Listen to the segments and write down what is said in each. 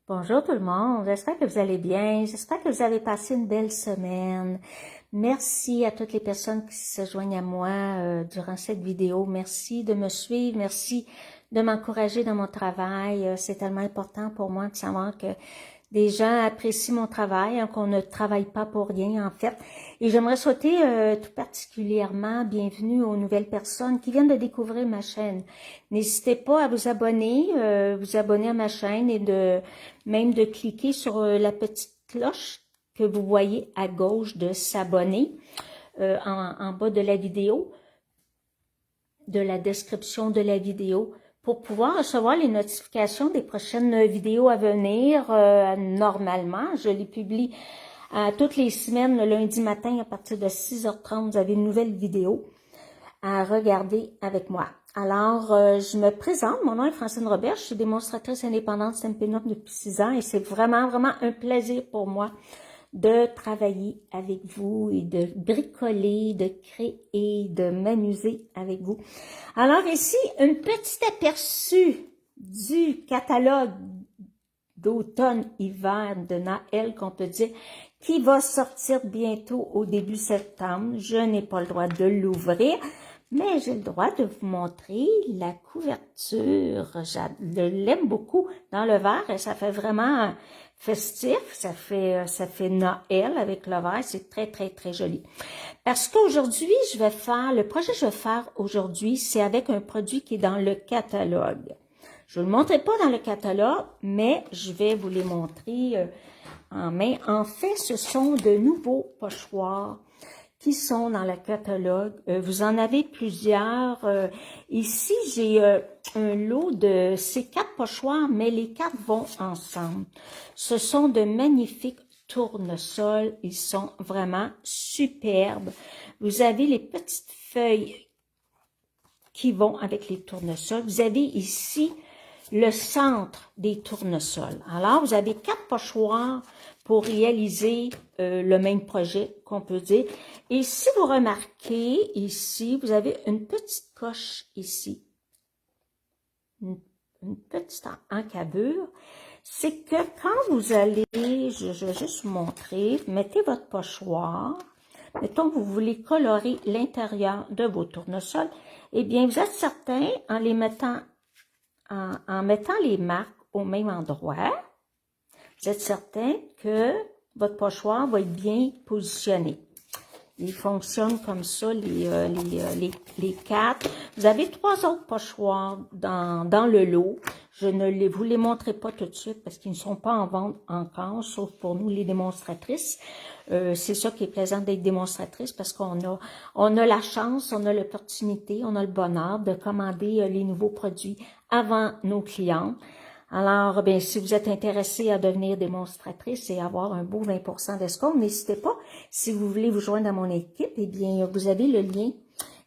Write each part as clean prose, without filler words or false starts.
Bonjour tout le monde, j'espère que vous allez bien, j'espère que vous avez passé une belle semaine. Merci à toutes les personnes qui se joignent à moi durant cette vidéo. Merci de me suivre, merci de m'encourager dans mon travail. C'est tellement important pour moi de savoir que des gens apprécient mon travail, hein, qu'on ne travaille pas pour rien en fait. Et j'aimerais souhaiter tout particulièrement bienvenue aux nouvelles personnes qui viennent de découvrir ma chaîne. N'hésitez pas à vous abonner à ma chaîne et même de cliquer sur la petite cloche que vous voyez à gauche de s'abonner en bas de la vidéo, de la description de la vidéo, pour pouvoir recevoir les notifications des prochaines vidéos à venir. Normalement, je les publie toutes les semaines, le lundi matin à partir de 6h30, vous avez une nouvelle vidéo à regarder avec moi. Alors, je me présente, mon nom est Francine Robert, je suis démonstratrice indépendante Stampin' Up depuis 6 ans et c'est vraiment un plaisir pour moi de travailler avec vous et de bricoler, de créer, de m'amuser avec vous. Alors ici, un petit aperçu du catalogue d'automne-hiver de Naël qu'on peut dire qui va sortir bientôt au début septembre. Je n'ai pas le droit de l'ouvrir, mais j'ai le droit de vous montrer la couverture. Je l'aime beaucoup dans le vert et ça fait vraiment festif, ça fait Noël avec le vert, c'est très joli. Parce qu'aujourd'hui, le projet que je vais faire aujourd'hui, c'est avec un produit qui est dans le catalogue. Je ne le montrerai pas dans le catalogue, mais je vais vous les montrer en main. En fait, ce sont de nouveaux pochoirs qui sont dans le catalogue. Vous en avez plusieurs. Ici, j'ai un lot de ces 4 pochoirs, mais les 4 vont ensemble. Ce sont de magnifiques tournesols. Ils sont vraiment superbes. Vous avez les petites feuilles qui vont avec les tournesols. Vous avez ici le centre des tournesols. Alors, vous avez 4 pochoirs pour réaliser le même projet, qu'on peut dire. Et si vous remarquez, ici, vous avez une petite coche ici, une petite encavure. C'est que quand vous allez, je vais juste vous montrer, mettez votre pochoir, mettons que vous voulez colorer l'intérieur de vos tournesols, eh bien, vous êtes certain, en mettant les marques au même endroit, vous êtes certain que votre pochoir va être bien positionné. Il fonctionne comme ça, les 4. Vous avez 3 autres pochoirs dans le lot. Je ne vous les montrerai pas tout de suite parce qu'ils ne sont pas en vente encore, sauf pour nous les démonstratrices. C'est ça qui est plaisant d'être démonstratrice parce qu'on a la chance, on a l'opportunité, on a le bonheur de commander les nouveaux produits avant nos clients. Alors, bien, si vous êtes intéressé à devenir démonstratrice et avoir un beau 20% d'escompte, n'hésitez pas. Si vous voulez vous joindre à mon équipe, eh bien, vous avez le lien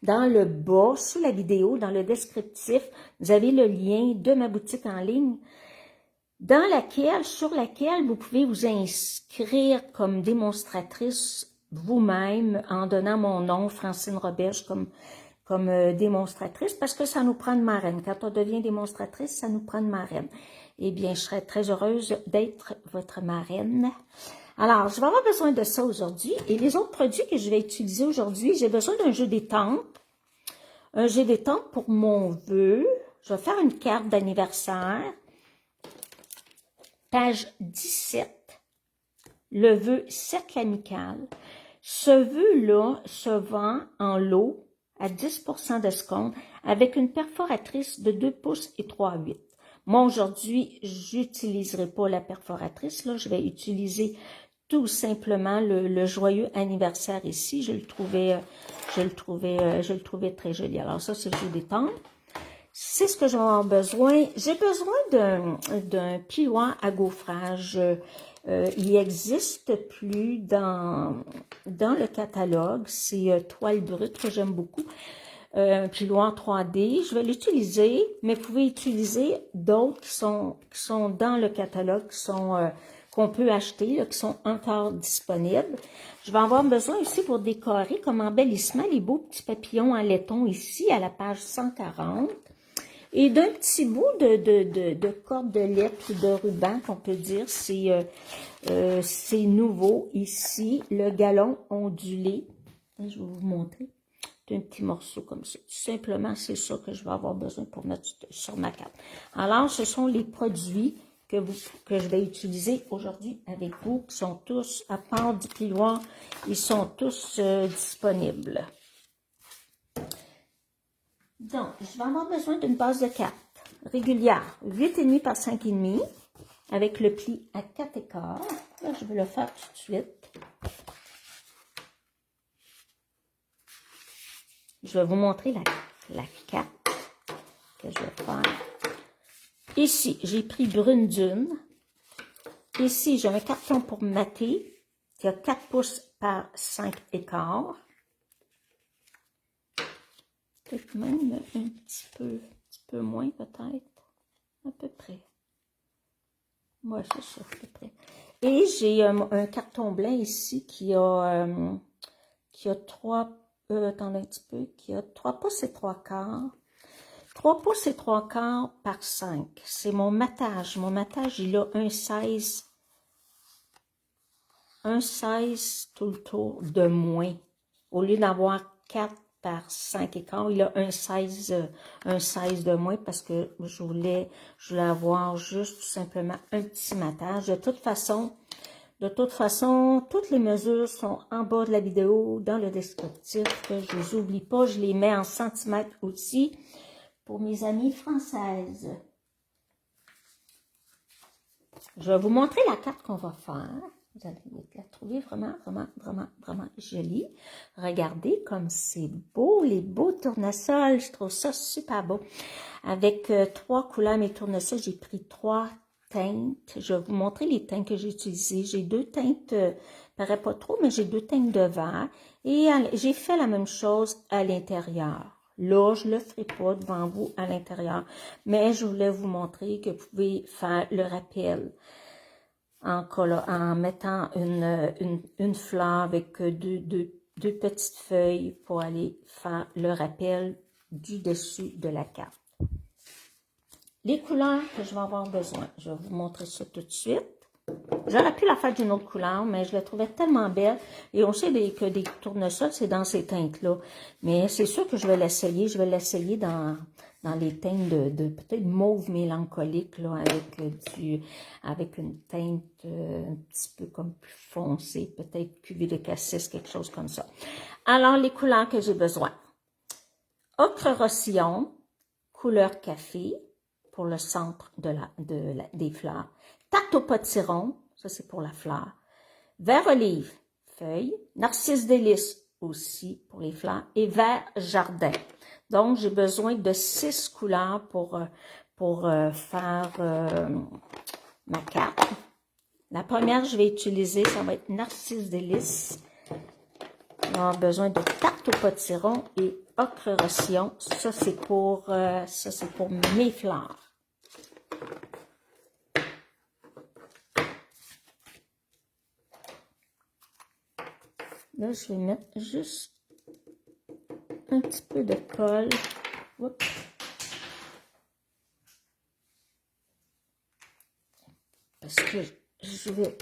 dans le bas, sous la vidéo, dans le descriptif. Vous avez le lien de ma boutique en ligne sur laquelle vous pouvez vous inscrire comme démonstratrice vous-même en donnant mon nom, Francine Roberge, comme démonstratrice, parce que ça nous prend une marraine. Quand on devient démonstratrice, ça nous prend une marraine. Eh bien, je serais très heureuse d'être votre marraine. Alors, je vais avoir besoin de ça aujourd'hui. Et les autres produits que je vais utiliser aujourd'hui, j'ai besoin d'un jeu d'étampes. Un jeu d'étampes pour mon vœu. Je vais faire une carte d'anniversaire. Page 17. Le vœu cercle amical. Ce vœu-là se vend en lot à 10% d'escompte avec une perforatrice de 2 pouces et 3/8. Moi, aujourd'hui, j'utiliserai pas la perforatrice. Là, je vais utiliser tout simplement le joyeux anniversaire ici. Je le trouvais très joli. Alors ça, c'est le jeu d'étampes. C'est ce que je vais avoir besoin. J'ai besoin d'un plioir à gaufrage. Il n'existe plus dans le catalogue. C'est Toile Brute que j'aime beaucoup. Un plioir 3D. Je vais l'utiliser, mais vous pouvez utiliser d'autres qui sont dans le catalogue, qu'on peut acheter, là, qui sont encore disponibles. Je vais avoir besoin aussi pour décorer comme embellissement les beaux petits papillons en laiton ici à la page 140. Et d'un petit bout de cordelette ou de ruban, qu'on peut dire, c'est nouveau ici, le galon ondulé. Je vais vous montrer. Un petit morceau comme ça. Tout simplement, c'est ça que je vais avoir besoin pour mettre sur ma carte. Alors, ce sont les produits que je vais utiliser aujourd'hui avec vous, qui sont tous, à part du plioir, ils sont tous disponibles. Donc, je vais avoir besoin d'une base de cartes régulière, 8,5 par 5,5, avec le pli à 4 écarts. Là, je vais le faire tout de suite. Je vais vous montrer la carte que je vais faire. Ici, j'ai pris Brune Dune. Ici, j'ai un carton pour mater qui a 4 pouces par 5 écarts. Peut-être même un petit peu moins, peut-être. À peu près. Ouais, c'est ça, à peu près. Et j'ai un carton blanc ici qui a 3, attendez un petit peu, qui a 3 pouces et 3 quarts. 3 pouces et 3 quarts par 5. C'est mon matage. Mon matage, il a un 16 tout le tour de moins. Au lieu d'avoir 4 par 5 écarts, il a un 16 de moins parce que je voulais avoir juste tout simplement un petit matage. De toute façon, toutes les mesures sont en bas de la vidéo, dans le descriptif. Je ne les oublie pas, je les mets en centimètres aussi pour mes amies françaises. Je vais vous montrer la carte qu'on va faire. Vous allez la trouver vraiment, vraiment, vraiment, vraiment jolie. Regardez comme c'est beau, les beaux tournesols. Je trouve ça super beau. Avec 3 couleurs, mes tournesols, j'ai pris 3 teintes. Je vais vous montrer les teintes que j'ai utilisées. J'ai 2 teintes, paraît pas trop, mais j'ai 2 teintes de vert. Et j'ai fait la même chose à l'intérieur. Là, je ne le ferai pas devant vous à l'intérieur, mais je voulais vous montrer que vous pouvez faire le rappel en mettant une fleur avec deux petites feuilles pour aller faire le rappel du dessus de la carte. Les couleurs que je vais avoir besoin, je vais vous montrer ça tout de suite. J'aurais pu la faire d'une autre couleur, mais je la trouvais tellement belle. Et on sait que des tournesols, c'est dans ces teintes-là. Mais c'est sûr que je vais l'essayer. Je vais l'essayer dans les teintes de peut-être mauve mélancolique, là, avec une teinte un petit peu comme plus foncée, peut-être cuvée de cassis, quelque chose comme ça. Alors, les couleurs que j'ai besoin. Ocre rossillon, couleur café, pour le centre des fleurs. Tarte au potiron, ça c'est pour la fleur. Vert olive, feuille. Narcisse délice aussi pour les fleurs. Et vert jardin. Donc, j'ai besoin de 6 couleurs pour faire ma carte. La première, je vais utiliser, ça va être Narcisse délice. On va avoir besoin de tarte au potiron et ocre rossillon. Ça, c'est pour mes fleurs. Là, je vais mettre juste un petit peu de colle. Oups. Parce que je vais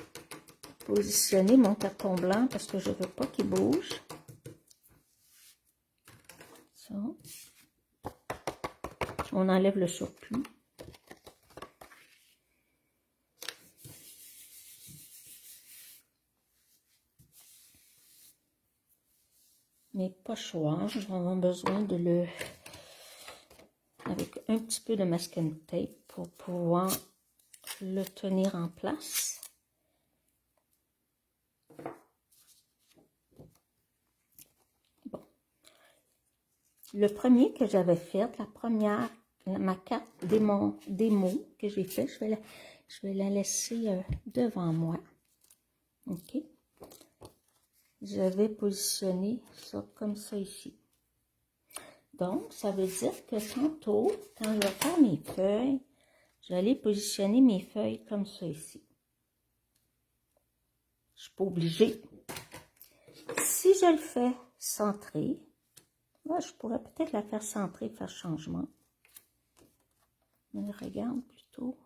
positionner mon carton blanc parce que je ne veux pas qu'il bouge. Ça. On enlève le surplus. Mes pochoirs, je vais avoir besoin de avec un petit peu de masking tape pour pouvoir le tenir en place. Bon. Le premier que j'avais fait, ma carte des mots que j'ai fait, je vais la laisser devant moi. OK? Je vais positionner ça comme ça ici. Donc, ça veut dire que tantôt, quand je vais faire mes feuilles, je vais aller positionner mes feuilles comme ça ici. Je ne suis pas obligée. Si je le fais centré, là, je pourrais peut-être la faire centrée, faire changement. Mais regarde plutôt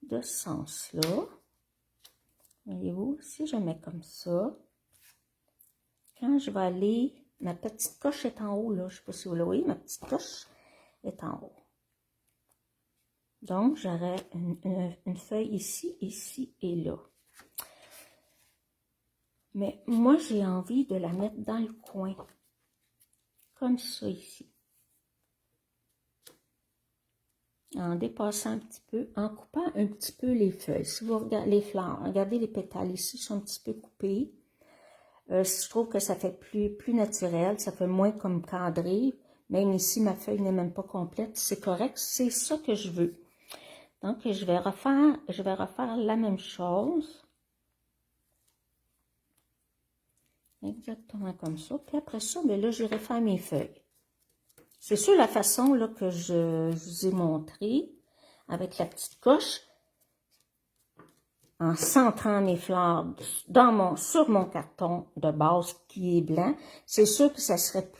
de ce sens-là. Voyez-vous, si je mets comme ça, quand je vais aller, ma petite coche est en haut, là. Je ne sais pas si vous le voyez, ma petite coche est en haut. Donc, j'aurai une feuille ici, ici et là. Mais moi, j'ai envie de la mettre dans le coin. Comme ça ici. En dépassant un petit peu, en coupant un petit peu les feuilles. Si vous regardez les fleurs, regardez les pétales ici, sont un petit peu coupés. Je trouve que ça fait plus naturel, ça fait moins comme cadré. Même ici, ma feuille n'est même pas complète. C'est correct, c'est ça que je veux. Donc, je vais refaire la même chose. Exactement comme ça. Puis après ça, bien là, je vais refaire mes feuilles. C'est sur la façon là, que je vous ai montré, avec la petite coche, en centrant mes fleurs sur mon carton de base qui est blanc. C'est sûr que ça serait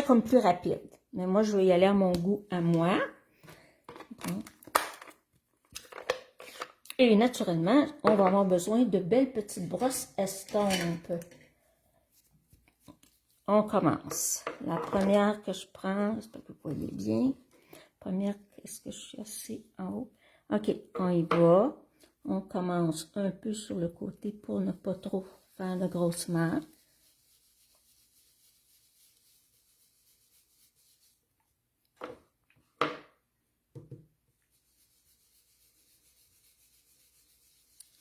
comme plus rapide. Mais moi, je vais y aller à mon goût, à moi. Et naturellement, on va avoir besoin de belles petites brosses estampes. On commence. La première que je prends, j'espère que vous voyez bien. Première, est-ce que je suis assez en haut? OK, on y va. On commence un peu sur le côté pour ne pas trop faire de grosses marques.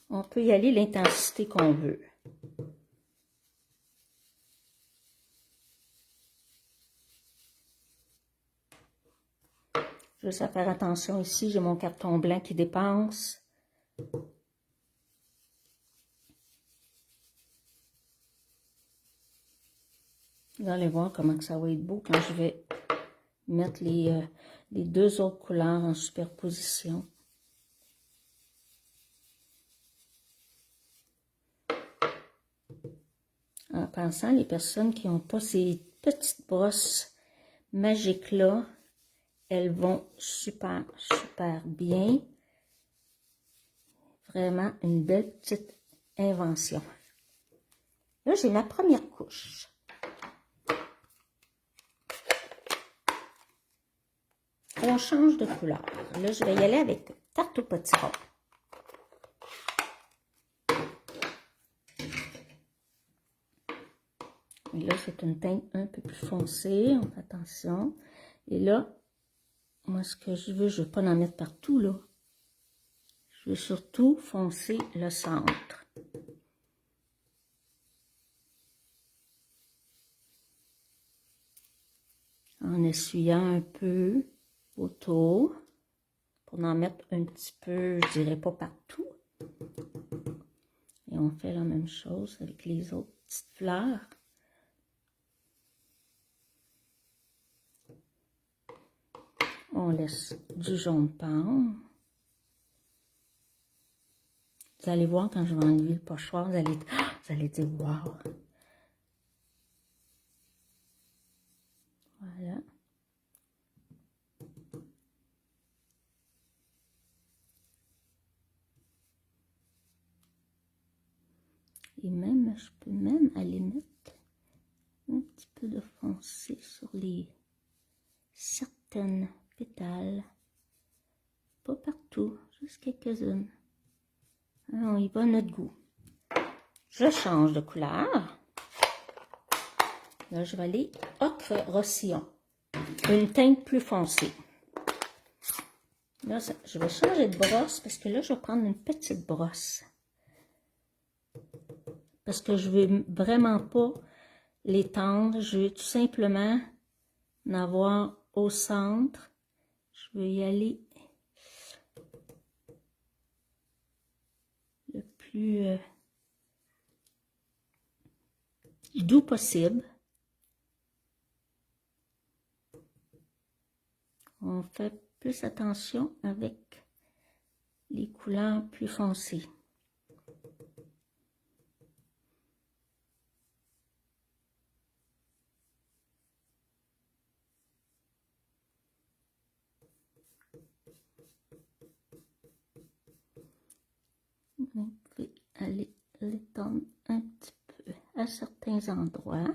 On peut y aller l'intensité qu'on veut. Juste à faire attention ici, j'ai mon carton blanc qui dépasse. Vous allez voir comment ça va être beau quand je vais mettre les deux autres couleurs en superposition. En pensant, les personnes qui n'ont pas ces petites brosses magiques-là, elles vont super, super bien. Vraiment une belle petite invention. Là, j'ai ma première couche. On change de couleur. Là, je vais y aller avec tarte au potiron. Et là, c'est une teinte un peu plus foncée. On fait attention. Et là, moi, ce que je veux pas en mettre partout, là. Je veux surtout foncer le centre. En essuyant un peu autour. Pour en mettre un petit peu, je dirais pas partout. Et on fait la même chose avec les autres petites fleurs. On laisse du jaune pâle. Vous allez voir quand je vais enlever le pochoir, vous allez dire « wow ». Voilà. Et même, je peux même aller mettre un petit peu de foncé sur les certaines pétales. Pas partout, juste quelques-unes. On y va à notre goût. Je change de couleur. Là, je vais aller ocre rossillon. Une teinte plus foncée. Là, je vais changer de brosse parce que là, je vais prendre une petite brosse. Parce que je ne veux vraiment pas l'étendre. Je veux tout simplement en avoir au centre. Je vais y aller le plus doux possible. On fait plus attention avec les couleurs plus foncées. Vous pouvez aller l'étendre un petit peu à certains endroits.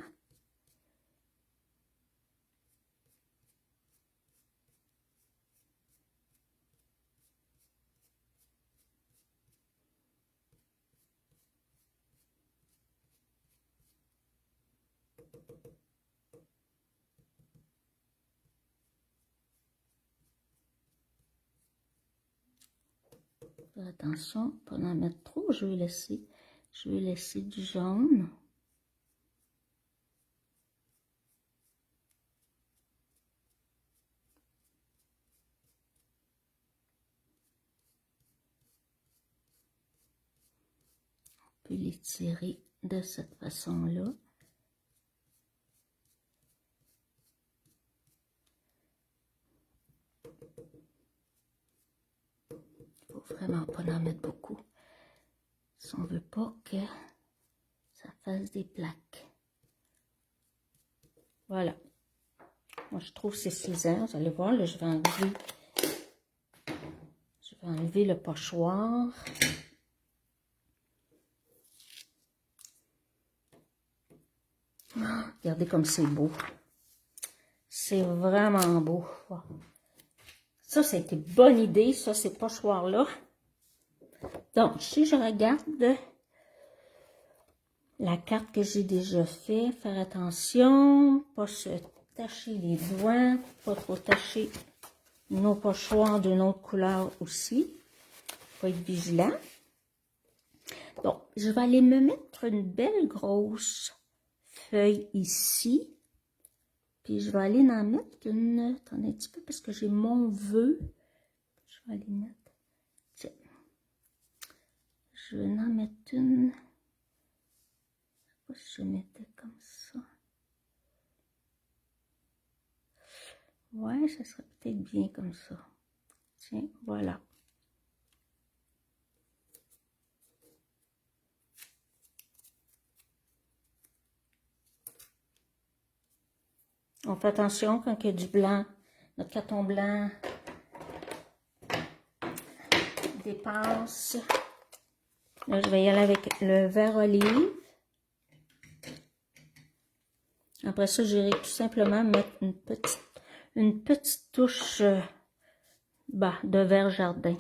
Faire attention, pas en mettre trop, je vais laisser du jaune. On peut l'étirer de cette façon-là. Il ne faut vraiment pas en mettre beaucoup. Si on ne veut pas que ça fasse des plaques. Voilà. Moi, je trouve que c'est suffisant. Vous allez voir, là, je vais enlever le pochoir. Regardez comme c'est beau. C'est vraiment beau. Wow. Ça, c'était une bonne idée, ça, ces pochoirs-là. Donc, si je regarde la carte que j'ai déjà fait, faire attention, pas se tacher les doigts, pas trop tacher nos pochoirs d'une autre couleur aussi. Faut être vigilant. Donc, je vais aller me mettre une belle grosse feuille ici. Puis je vais aller en mettre une, attendez un petit peu parce que j'ai mon vœu. Je vais aller mettre, tiens, je vais en mettre une, je sais pas si je mettais comme ça. Ouais, ça serait peut-être bien comme ça. Tiens, voilà. On fait attention quand il y a du blanc, notre carton blanc dépasse. Là, je vais y aller avec le vert olive. Après ça, j'irai tout simplement mettre une petite touche de vert jardin.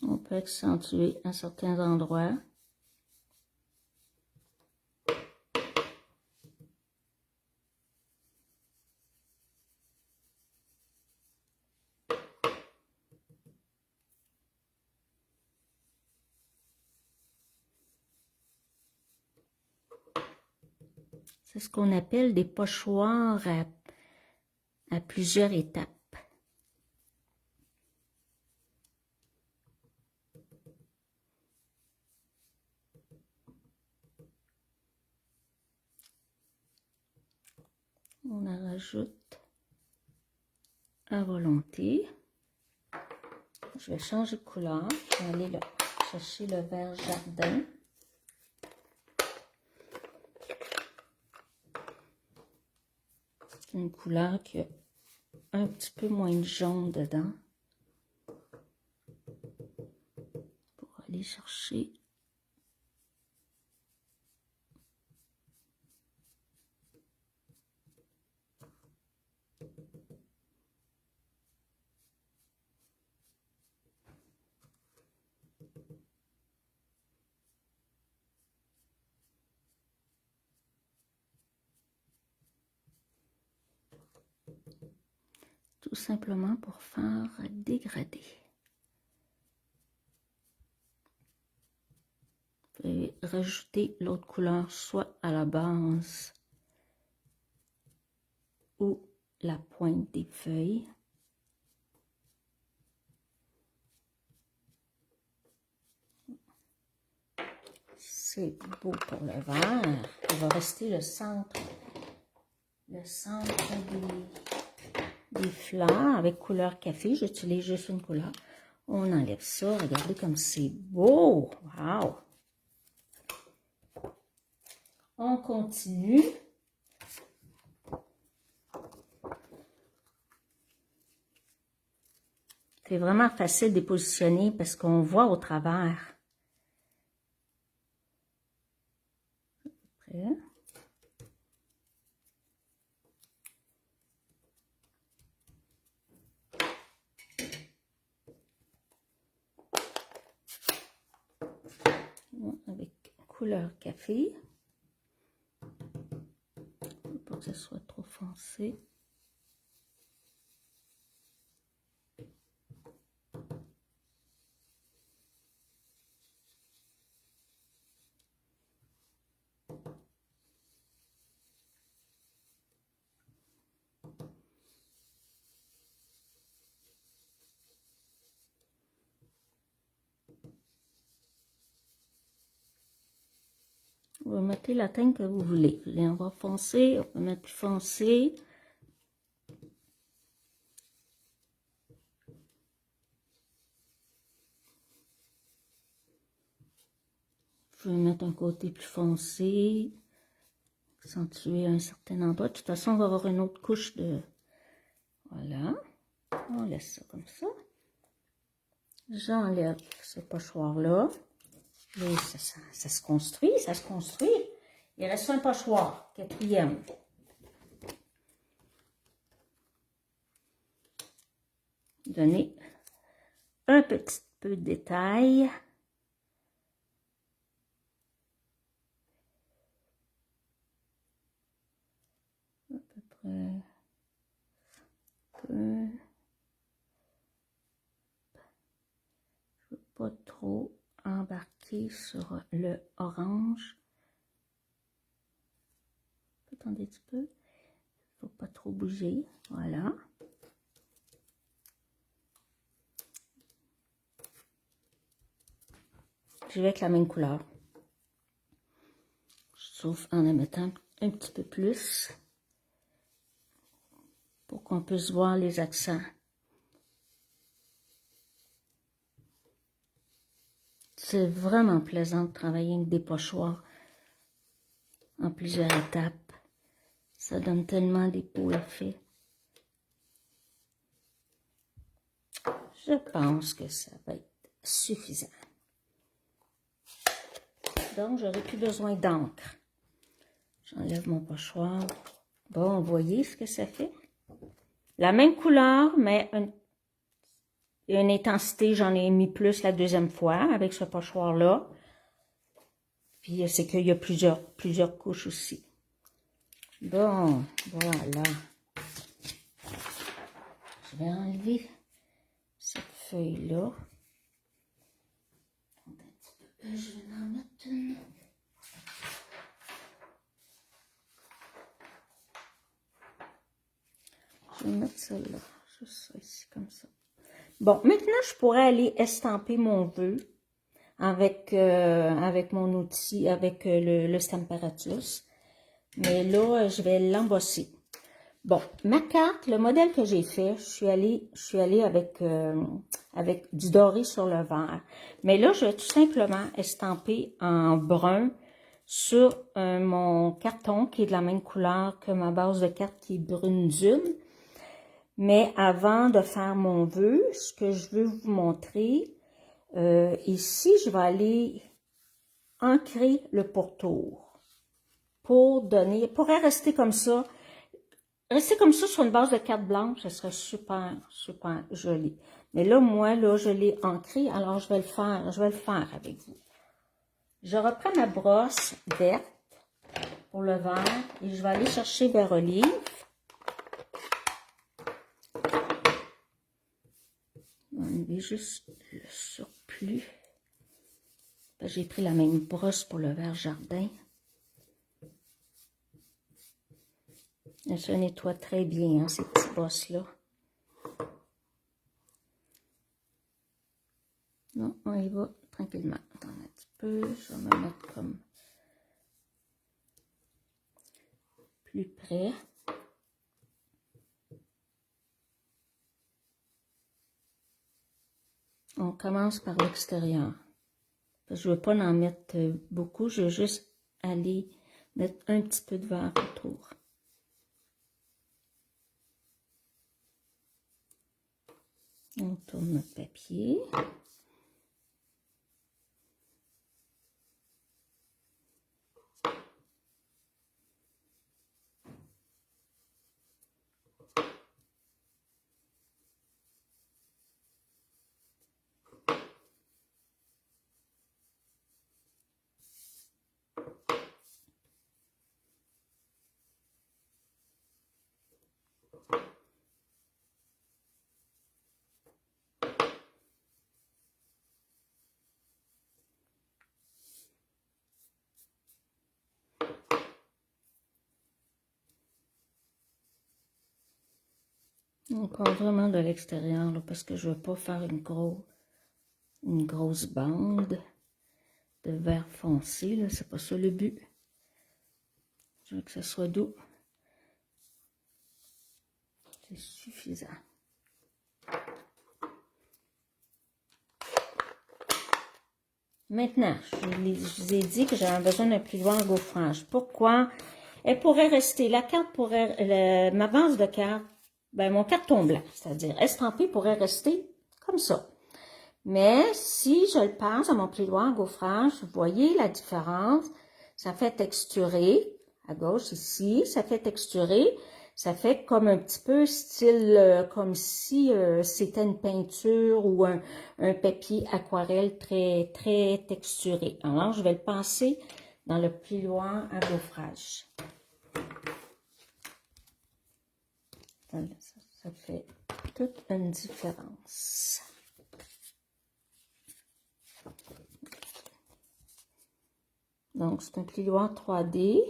On peut accentuer à certains endroits. C'est ce qu'on appelle des pochoirs à plusieurs étapes. On en rajoute à volonté. Je vais changer de couleur. Je vais aller là, chercher le vert jardin. C'est une couleur qui a un petit peu moins de jaune dedans. Pour aller chercher. Tout simplement pour faire dégrader. Vous pouvez rajouter l'autre couleur soit à la base ou la pointe des feuilles. C'est beau pour le vert. Il va rester le centre des fleurs avec couleur café. J'utilise juste une couleur. On enlève ça. Regardez comme c'est beau. Wow! On continue. C'est vraiment facile de les positionner parce qu'on voit au travers. Prêt? Avec couleur café. Pour que ce soit trop foncé. Vous mettez la teinte que vous voulez. On va foncer, on va mettre plus foncé. Vous pouvez mettre un côté plus foncé, accentuer un certain endroit. De toute façon, on va avoir une autre couche de... Voilà. On laisse ça comme ça. J'enlève ce pochoir-là. Et ça se construit, ça se construit. Il reste un pochoir, quatrième. Donner un petit peu de détail. À peu près. Je veux pas trop embarquer sur le orange. Attendez un petit peu. Faut pas trop bouger. Voilà. Je vais avec la même couleur. Sauf en la mettant un petit peu plus. Pour qu'on puisse voir les accents. C'est vraiment plaisant de travailler avec des pochoirs en plusieurs étapes. Ça donne tellement des beaux effets. Je pense que ça va être suffisant. Donc, j'aurai plus besoin d'encre. J'enlève mon pochoir. Bon, vous voyez ce que ça fait? La même couleur, mais une intensité, j'en ai mis plus la deuxième fois avec ce pochoir-là. Puis, c'est qu'il y a plusieurs couches aussi. Bon, voilà. Je vais enlever cette feuille-là. Je vais en mettre une. Je vais mettre celle-là, juste ça ici, comme ça. Bon, maintenant, je pourrais aller estamper mon vœu avec mon outil, avec le Stamparatus. Mais là, je vais l'embosser. Bon, ma carte, le modèle que j'ai fait, je suis allée avec du doré sur le vert. Mais là, je vais tout simplement estamper en brun sur mon carton qui est de la même couleur que ma base de carte qui est brune dune. Mais avant de faire mon vœu, ce que je veux vous montrer, ici, je vais aller ancrer le pourtour pour rester comme ça. Rester comme ça sur une base de carte blanche, ce serait super, super joli. Mais là, moi, là, je l'ai ancré, alors je vais le faire avec vous. Je reprends ma brosse verte pour le vert et je vais aller chercher vers olive. Je vais enlever juste le surplus. J'ai pris la même brosse pour le vert jardin. Elle se nettoie très bien, hein, ces petites brosses-là. Non, on y va tranquillement. Attends un petit peu, je vais me mettre comme plus près. On commence par l'extérieur. Je ne veux pas en mettre beaucoup, je veux juste aller mettre un petit peu de verre autour. On tourne notre papier. On part vraiment de l'extérieur parce que je ne veux pas faire une grosse bande de vert foncé. C'est pas ça le but. Je veux que ça soit doux. C'est suffisant. Maintenant, je vous ai dit que j'avais besoin d'un plioir à gaufrage. Pourquoi? Elle pourrait rester, la carte pourrait, ma base de carte, ben mon carton blanc, c'est-à-dire estampé, pourrait rester comme ça. Mais si je le passe à mon plioir à gaufrage, vous voyez la différence, ça fait texturer, à gauche ici, ça fait texturer, ça fait comme un petit peu style, comme si c'était une peinture ou un papier aquarelle très, très texturé. Alors, je vais le passer dans le plioir à gaufrage. Ça fait toute une différence. Donc, c'est un plioir 3D.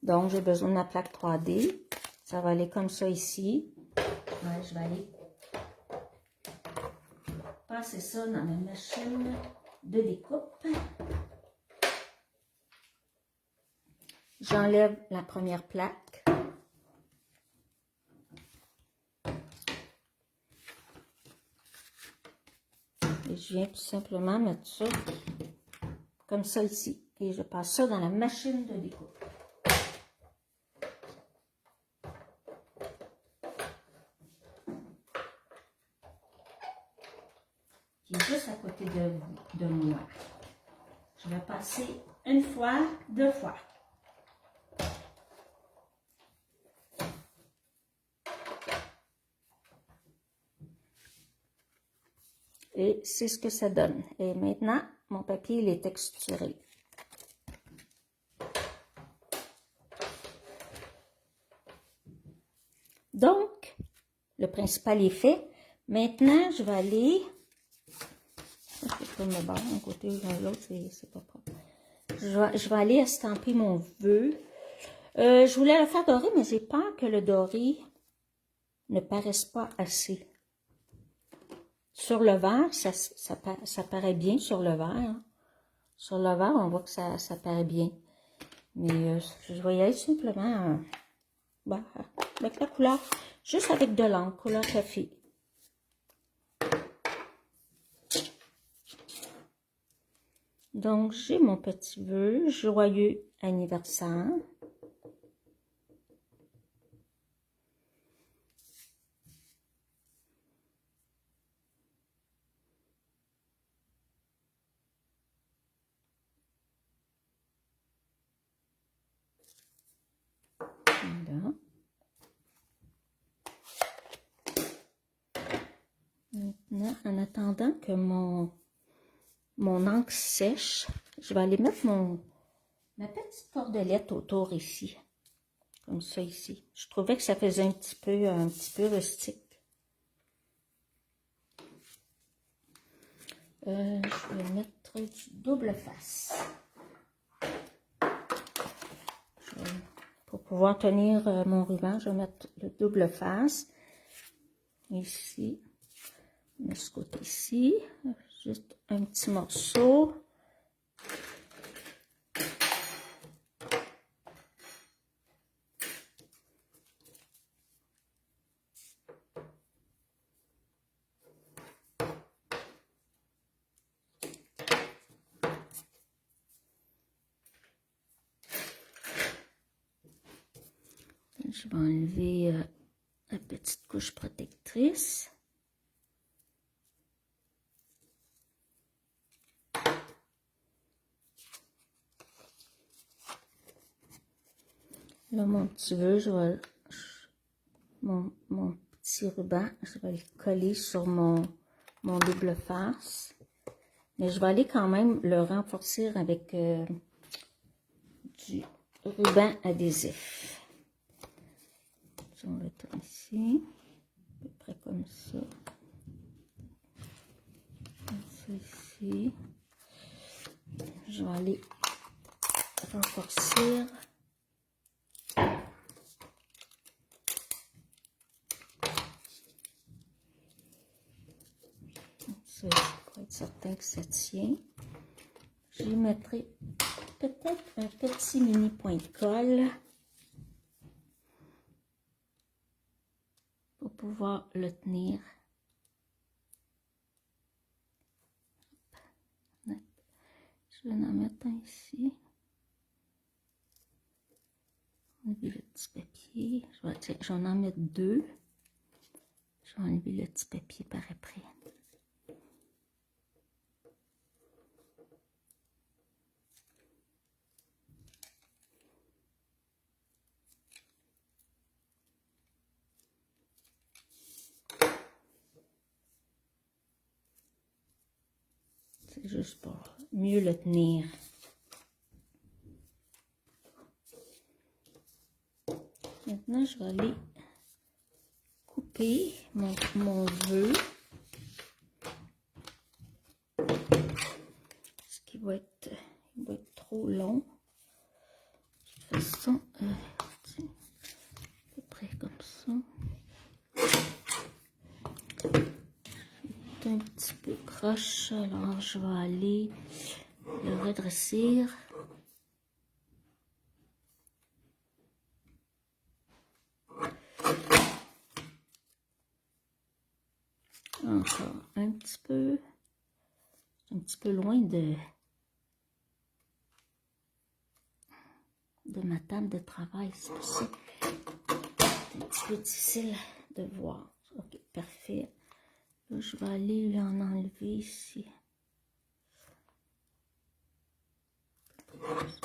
Donc, j'ai besoin de ma plaque 3D. Ça va aller comme ça ici. Ouais, je vais aller passer ça dans ma machine de découpe. J'enlève la première plaque. Et je viens tout simplement mettre ça comme ça ici. Et je passe ça dans la machine de découpe. Qui est juste à côté de moi. Je vais passer une fois, 2 fois. Et c'est ce que ça donne. Et maintenant, mon papier, il est texturé. Donc, le principal est fait. Maintenant, je vais aller... Je peux me barrer d'un côté ou de l'autre, c'est pas propre. Je vais aller estamper mon vœu. Je voulais le faire doré, mais j'ai peur que le doré ne paraisse pas assez. Sur le verre, ça paraît bien sur le verre. Sur le verre, on voit que ça paraît bien. Mais je vais y aller simplement avec la couleur, juste avec de l'encre, couleur café. Donc, j'ai mon petit vœu, joyeux anniversaire. Voilà. Maintenant, en attendant que mon encre sèche, je vais aller mettre ma petite cordelette autour ici. Comme ça ici. Je trouvais que ça faisait un petit peu rustique. Je vais mettre du double face. Pour pouvoir tenir mon ruban, je vais mettre le double face. Ici. De ce côté-ci. Juste un petit morceau. je vais enlever la petite couche protectrice. Là, mon petit vœu, mon petit ruban, je vais le coller sur mon double face. Mais je vais aller quand même le renforcer avec du ruban adhésif. On le tourne ici, à peu près comme ça. Comme ça ici. Je vais aller renforcer. Ça, pour être certain que ça tient. Je lui mettrai peut-être un petit mini point de colle pour pouvoir le tenir. Je vais en mettre un ici. Enlever le petit papier. Je vais en mettre deux. Je vais enlever le petit papier par après. C'est juste pour mieux le tenir. Maintenant, je vais aller couper mon vœu. Ce qui va être trop long. De toute façon, à peu près comme ça. C'est un petit peu croche, alors je vais aller le redresser. Encore un petit peu loin de ma table de travail, c'est pour ça. C'est un petit peu difficile de voir. Ok, parfait. Là, je vais aller en enlever ici. Je pense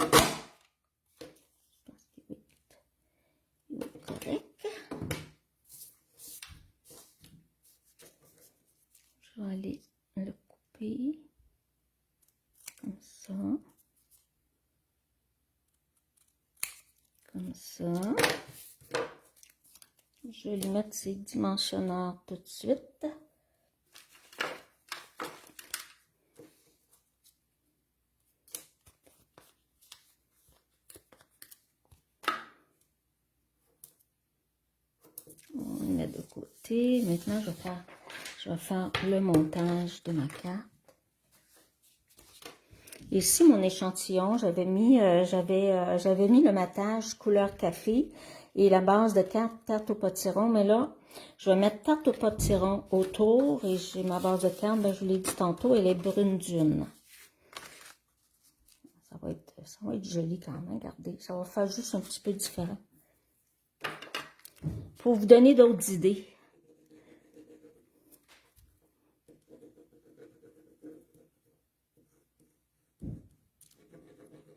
qu'il va être correct. Je vais aller le couper comme ça. Comme ça. Je vais lui mettre ses dimensionneurs tout de suite. On le met de côté. Maintenant, je vais faire le montage de ma carte. Ici, mon échantillon, j'avais mis le matage couleur café et la base de tarte au potiron. Mais là, je vais mettre tarte au potiron autour et j'ai ma base de carte, ben, je vous l'ai dit tantôt, elle est brune dune. Ça va être joli quand même, regardez. Ça va faire juste un petit peu différent. Pour vous donner d'autres idées.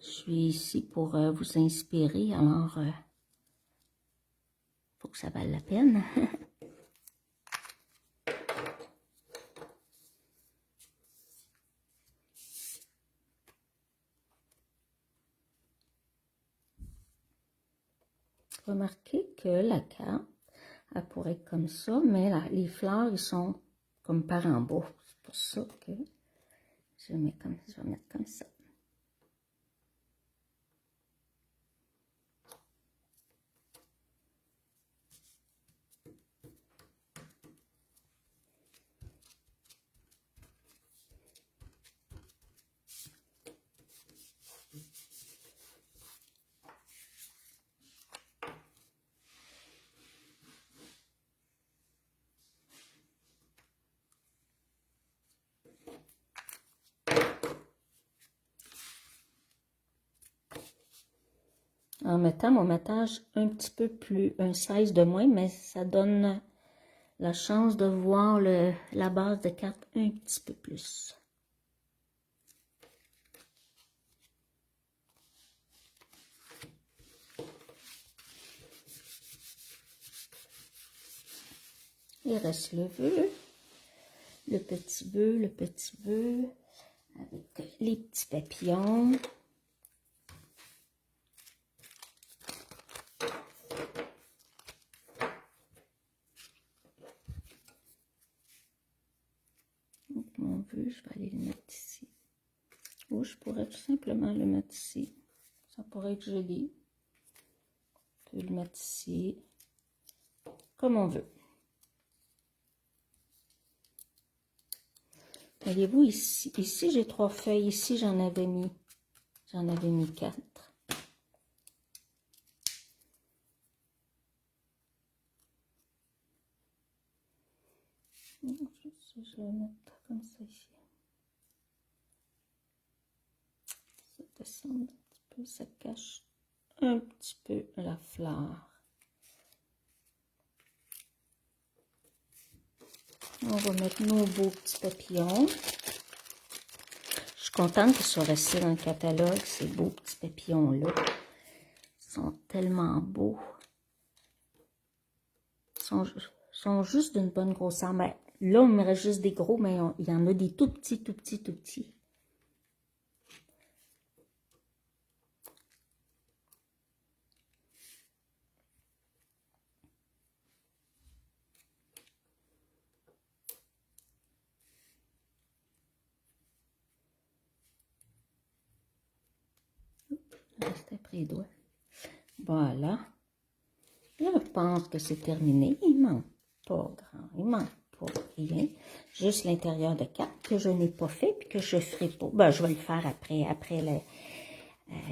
Je suis ici pour vous inspirer, alors faut que ça vaille la peine. Remarquez que la carte, elle pourrait être comme ça, mais là, les fleurs, ils sont comme par en bas. C'est pour ça que je vais mettre comme ça. en mettant mon mettage un petit peu plus, un 16 de moins, mais ça donne la chance de voir la base de carte un petit peu plus. Il reste le vœu, le petit vœu, avec les petits papillons. Donc, mon vœu, je vais aller le mettre ici. Ou je pourrais tout simplement le mettre ici. Ça pourrait être joli. On peut le mettre ici, comme on veut. Voyez-vous, ici j'ai 3 feuilles, ici j'en avais mis 4. Je vais mettre comme ça ici. Ça descend un petit peu, ça cache un petit peu la fleur. On va mettre nos beaux petits papillons. Je suis contente qu'ils soient restés dans le catalogue, ces beaux petits papillons-là. Ils sont tellement beaux. Ils sont juste d'une bonne grosseur. Mais là, on me reste juste des gros, mais il y en a des tout petits, tout petits, tout petits. Reste après les doigts. Voilà. Là, je pense que c'est terminé. Il manque pas grand. Il manque pas rien. Juste l'intérieur de carte que je n'ai pas fait puis que je ne ferai pas. Ben, je vais le faire après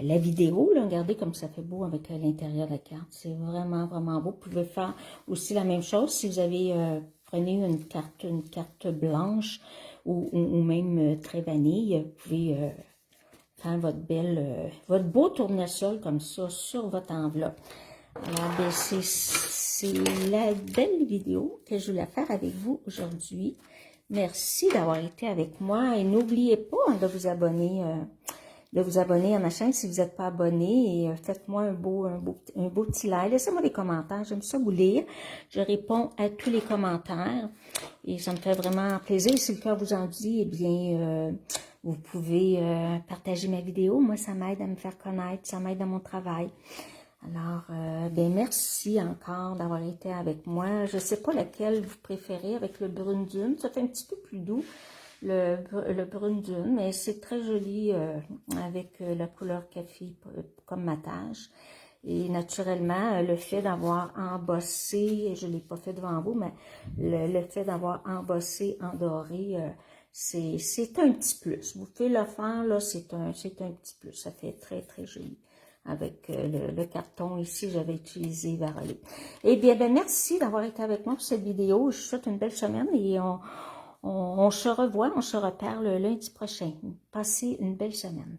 la vidéo. Là. Regardez comme ça fait beau avec l'intérieur de la carte. C'est vraiment, vraiment beau. Vous pouvez faire aussi la même chose si vous avez, prenez une carte blanche ou même très vanille. Vous pouvez faire votre beau tournesol comme ça sur votre enveloppe. Alors, ben, c'est la belle vidéo que je voulais faire avec vous aujourd'hui. Merci d'avoir été avec moi et n'oubliez pas de vous abonner à ma chaîne si vous n'êtes pas abonné et faites-moi un beau petit like. Laissez-moi des commentaires, j'aime ça vous lire. Je réponds à tous les commentaires et ça me fait vraiment plaisir. Si le cœur vous en dit, eh bien, vous pouvez partager ma vidéo. Moi, ça m'aide à me faire connaître, ça m'aide dans mon travail. Alors, ben merci encore d'avoir été avec moi. Je ne sais pas lequel vous préférez avec le brune dune. Ça fait un petit peu plus doux, le brune dune, mais c'est très joli avec la couleur café comme matage. Et naturellement, le fait d'avoir embossé, je ne l'ai pas fait devant vous, mais le fait d'avoir embossé en doré, c'est un petit plus. Vous pouvez le faire, là, c'est un petit plus. Ça fait très, très joli. Avec le carton ici, j'avais utilisé Varolé. Eh bien, ben, merci d'avoir été avec moi pour cette vidéo. Je vous souhaite une belle semaine et on se revoit, on se reparle lundi prochain. Passez une belle semaine.